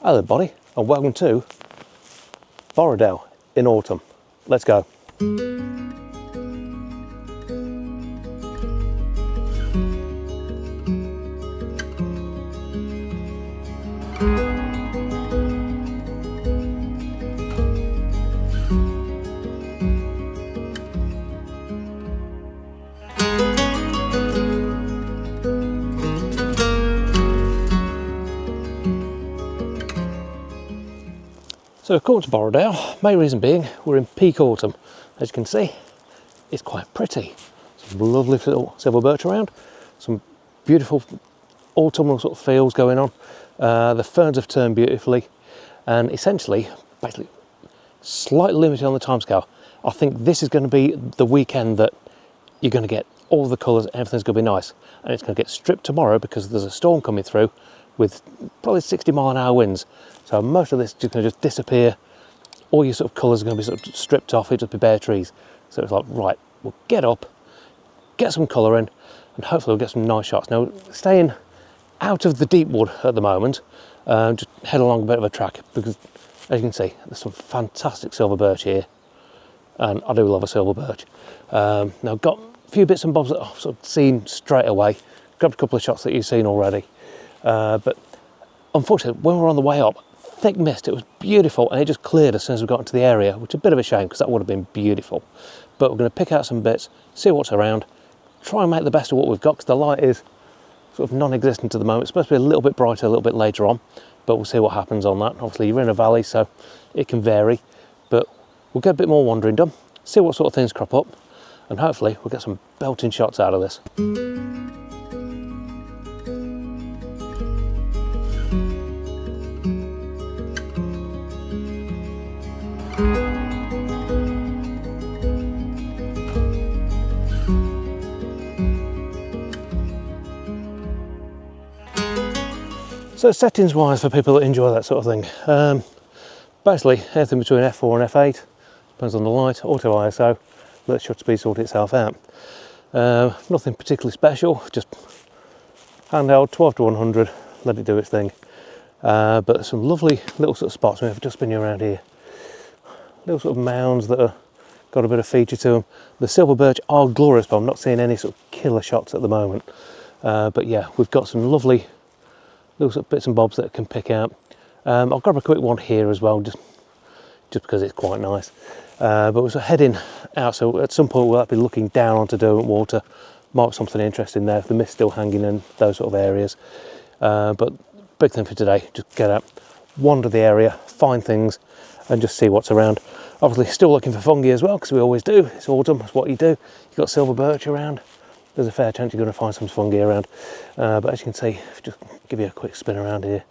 Hello everybody and welcome to Borrowdale in autumn. Let's go. So we've come to Borrowdale, main reason being we're in peak autumn. As you can see, it's quite pretty. Some lovely little silver birch around, some beautiful autumnal sort of feels going on. The ferns have turned beautifully and essentially, basically, slightly limited on the timescale. I think this is going to be the weekend that you're going to get all the colours, everything's going to be nice. And it's going to get stripped tomorrow because there's a storm coming through with probably 60-mile-an-hour winds. So most of this is going to just disappear. All your sort of colours are going to be sort of stripped off. It'll just be bare trees. So it's like, right, we'll get up, get some colour in, and hopefully we'll get some nice shots. Now, staying out of the deep wood at the moment, just head along a bit of a track because, as you can see, there's some fantastic silver birch here, and I do love a silver birch. Now, I've got a few bits and bobs that I've sort of seen straight away. Grabbed a couple of shots that you've seen already, but unfortunately, when we were on the way up, thick mist, it was beautiful, and it just cleared as soon as we got into the area, which is a bit of a shame because that would have been beautiful. But we're going to pick out some bits, see what's around, try and make the best of what we've got because the light is sort of non-existent at the moment. It's supposed to be a little bit brighter a little bit later on, but we'll see what happens on that. Obviously, you're in a valley, so it can vary, but we'll get a bit more wandering done, see what sort of things crop up, and hopefully we'll get some belting shots out of this. So settings wise for people that enjoy that sort of thing, basically anything between f4 and f8, depends on the light, auto ISO, let shutter speed sort itself out. Nothing particularly special, just handheld 12 to 100, let it do its thing. But there's some lovely little sort of spots. I've just been around here, little sort of mounds that are got a bit of feature to them. The silver birch are glorious, but I'm not seeing any sort of killer shots at the moment. But yeah, we've got some lovely little sort of bits and bobs that I can pick out. I'll grab a quick one here as well, just because it's quite nice. But we're sort of heading out, so at some point we'll be looking down onto Derwent Water. Might be something interesting there if the mist's still hanging in those sort of areas. But big thing for today, just get out, wander the area, find things, and just see what's around. Obviously, still looking for fungi as well, because we always do. It's autumn, that's what you do. You've got silver birch around. There's a fair chance you're going to find some fungi around. But as you can see, just give you a quick spin around here.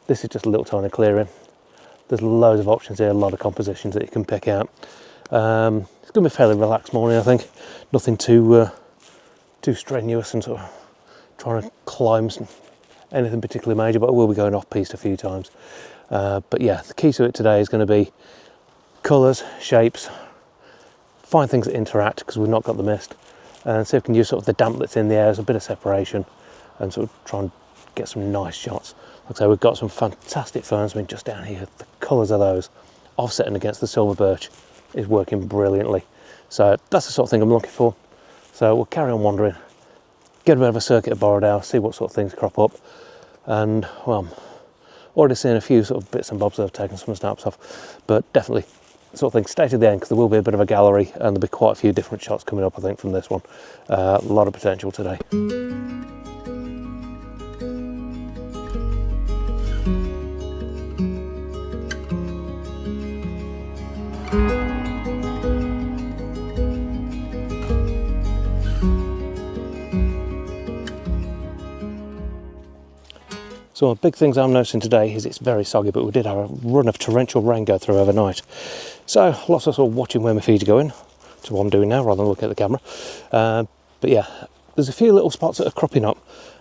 This is just a little tiny clearing. There's loads of options here, a lot of compositions that you can pick out. It's going to be a fairly relaxed morning, I think. Nothing too strenuous and sort of trying to climb anything particularly major, but I will be going off-piste a few times. But yeah, the key to it today is going to be colours, shapes, find things that interact because we've not got the mist, and see if we can use sort of the damp that's in the air as a bit of separation and sort of try and get some nice shots. Like I say, we've got some fantastic ferns. I mean, just down here, the colours of those offsetting against the silver birch is working brilliantly. So that's the sort of thing I'm looking for. So we'll carry on wandering, get a bit of a circuit of Borrowdale, see what sort of things crop up. And well, already seen a few sort of bits and bobs that I've taken some snaps off, but definitely sort of thing stay to the end because there will be a bit of a gallery and there'll be quite a few different shots coming up, I think, from this one. A lot of potential today. So one of the big things I'm noticing today is it's very soggy, but we did have a run of torrential rain go through overnight. So lots of sort of watching where my feet are going, to what I'm doing now rather than looking at the camera. But yeah, there's a few little spots that are cropping up,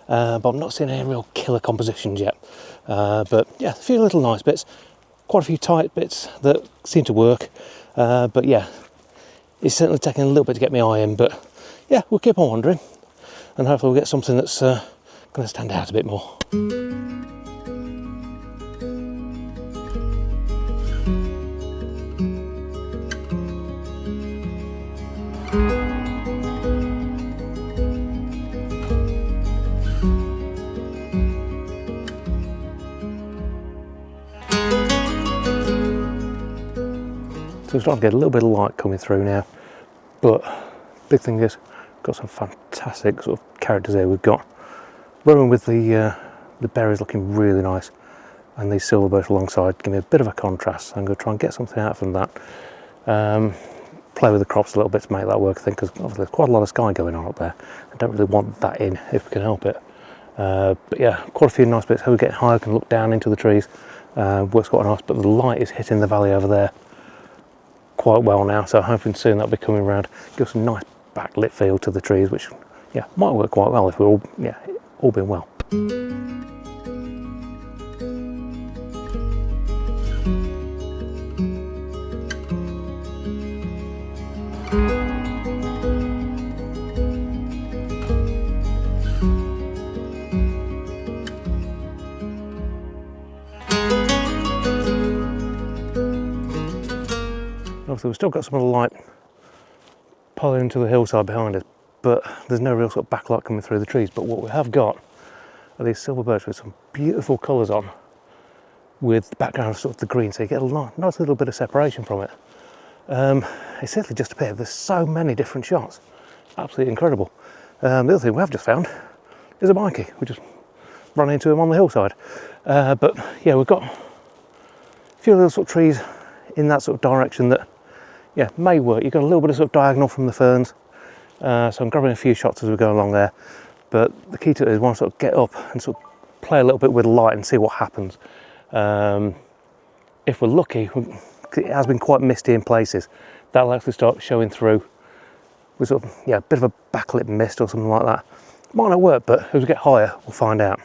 but I'm not seeing any real killer compositions yet. But yeah, a few little nice bits, quite a few tight bits that seem to work. But yeah, it's certainly taking a little bit to get my eye in, but yeah, we'll keep on wandering and hopefully we'll get something that's going to stand out a bit more. we're starting to get a little bit of light coming through now. But big thing is, got some fantastic sort of characters here. We've got running with the berries looking really nice, and these silver birch alongside give me a bit of a contrast. So I'm going to try and get something out from that. Play with the crops a little bit to make that work, I think, because obviously there's quite a lot of sky going on up there. I don't really want that in if we can help it. But yeah, quite a few nice bits. How we get high, I can look down into the trees. Works quite nice, but the light is hitting the valley over there quite well now, so I'm hoping soon that'll be coming around, give some nice backlit feel to the trees, which yeah, might work quite well if we're all being well. Obviously we've still got some of the light piling into the hillside behind us, but there's no real sort of backlight coming through the trees. But what we have got are these silver birch with some beautiful colours on, with the background of sort of the green, so you get a nice little bit of separation from it. It certainly just appeared there's so many different shots, absolutely incredible. The other thing we have just found is a bikie. We just run into him on the hillside. But yeah, we've got a few little sort of trees in that sort of direction that yeah, may work. You've got a little bit of sort of diagonal from the ferns, so I'm grabbing a few shots as we go along there. But the key to it is want to sort of get up and sort of play a little bit with the light and see what happens. If we're lucky, it has been quite misty in places, that'll actually start showing through with sort of yeah, a bit of a backlit mist or something like that. Might not work, but as we get higher, we'll find out.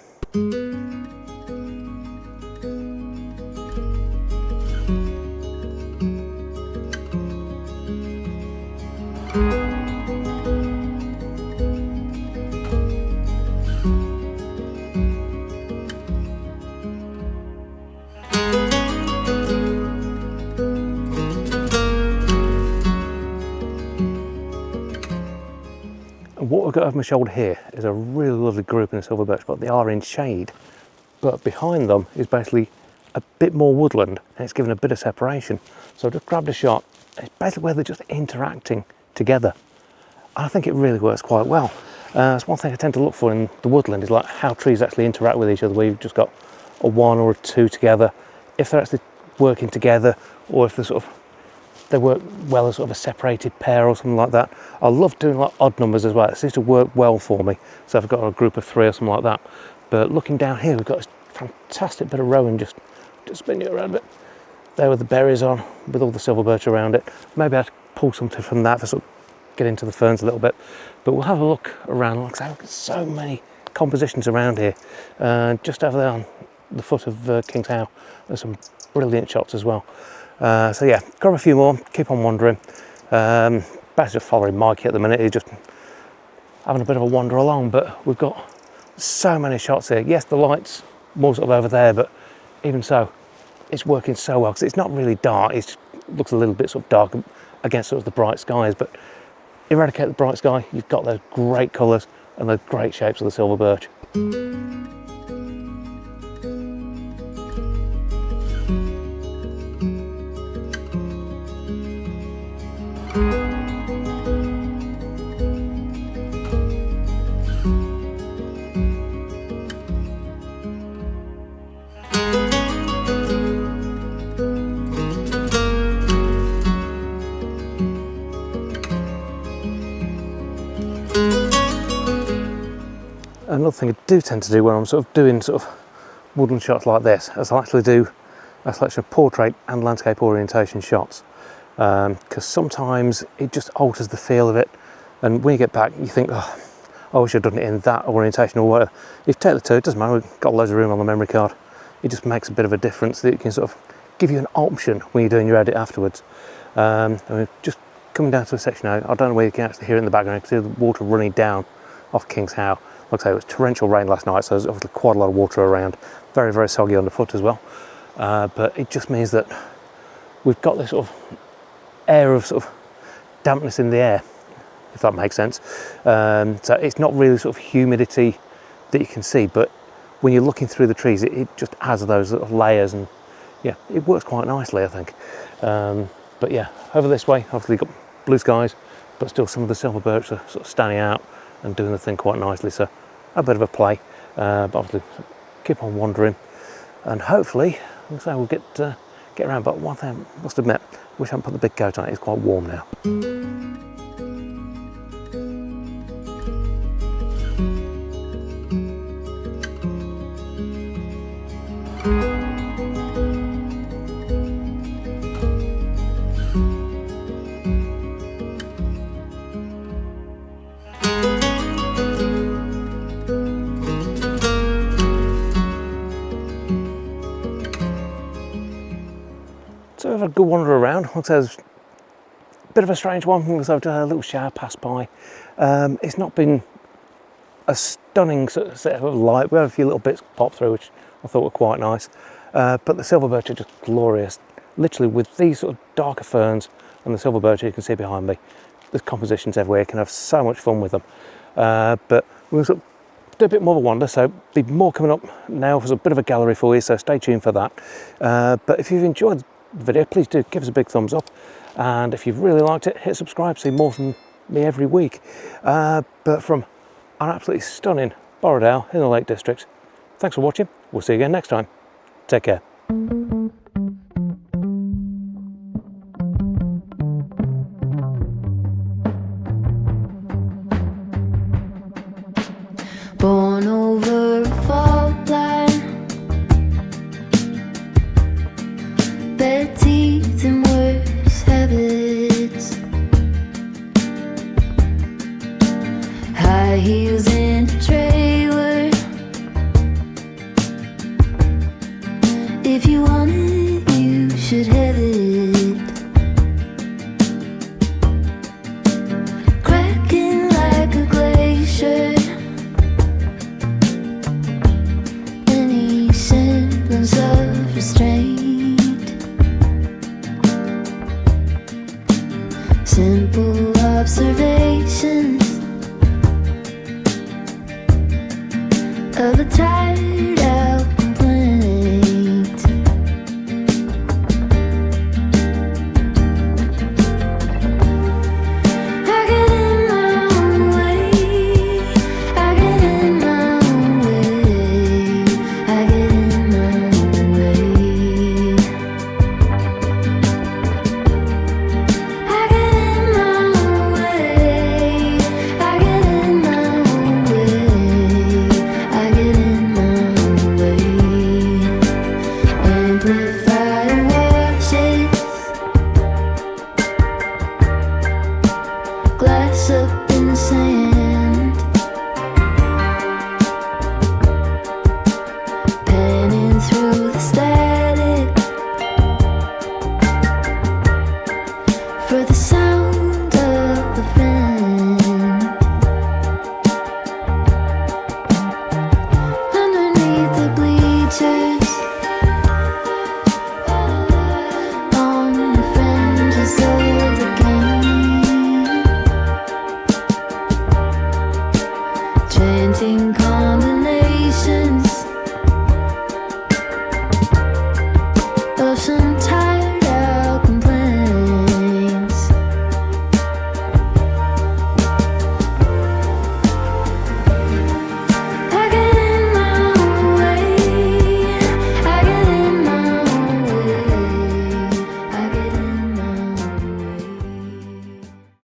What I've got over my shoulder here is a really lovely group in the silver birch, but they are in shade. But behind them is basically a bit more woodland, and it's given a bit of separation. So I just grabbed a shot. It's basically where they're just interacting together. And I think it really works quite well. That's one thing I tend to look for in the woodland, is like how trees actually interact with each other, where you've just got a one or a two together. If they're actually working together, or if they're sort of they work well as sort of a separated pair or something like that. I love doing like odd numbers as well. It seems to work well for me. So I've got a group of three or something like that. But looking down here, we've got this fantastic bit of rowan, just spin you around a bit. There with the berries on, with all the silver birch around it. Maybe I'd pull something from that for sort of get into the ferns a little bit. But we'll have a look around. Like I say, there's so many compositions around here. Just over there on the foot of King's How, there's some brilliant shots as well. So yeah, grab a few more, keep on wandering. Basically just following Mikey at the minute. He's just having a bit of a wander along, but we've got so many shots here. Yes, the light's more sort of over there, but even so, it's working so well because it's not really dark. It looks a little bit sort of dark against sort of the bright skies, but eradicate the bright sky, you've got those great colours and those great shapes of the silver birch. Another thing I do tend to do when I'm sort of doing sort of woodland shots like this is I'll actually do a selection of portrait and landscape orientation shots, because sometimes it just alters the feel of it, and when you get back you think, oh, I wish I'd done it in that orientation or whatever. If you take the two, it doesn't matter, we've got loads of room on the memory card. It just makes a bit of a difference that it can sort of give you an option when you're doing your edit afterwards. I mean, just coming down to a section now, I don't know where you can actually hear it in the background, you can see the water running down off King's How. Like I say, it was torrential rain last night, so there's obviously quite a lot of water around. Very, very soggy underfoot as well. But it just means that we've got this sort of air of sort of dampness in the air, if that makes sense. So it's not really sort of humidity that you can see, but when you're looking through the trees, it just has those sort of layers, and yeah, it works quite nicely, I think. But yeah, over this way, obviously got blue skies, but still some of the silver birch are sort of standing out and doing the thing quite nicely. So a bit of a play, but obviously keep on wandering, and hopefully, like I say, we'll get around. But one thing I must admit, wish I hadn't put the big coat on. It's quite warm now. So we've had a good wander around. Like I said, it's a bit of a strange one because I've done a little shower pass by. It's not been a stunning sort of set of light. We had a few little bits pop through, which I thought were quite nice. But the silver birch are just glorious. Literally, with these sort of darker ferns and the silver birch you can see behind me, there's compositions everywhere. You can have so much fun with them. But we'll sort of do a bit more of a wander, so be more coming up now. There's a bit of a gallery for you, so stay tuned for that. But if you've enjoyed the video, please do give us a big thumbs up, and if you've really liked it, hit subscribe, see more from me every week. But from an absolutely stunning Borrowdale in the Lake District, thanks for watching. We'll see you again next time. Take care. Born over a fault line, bad teeth and worse habits, high heels in a trailer. If you want it, you should have it. Cracking like a glacier, any semblance of restraint. Simple observations of a tired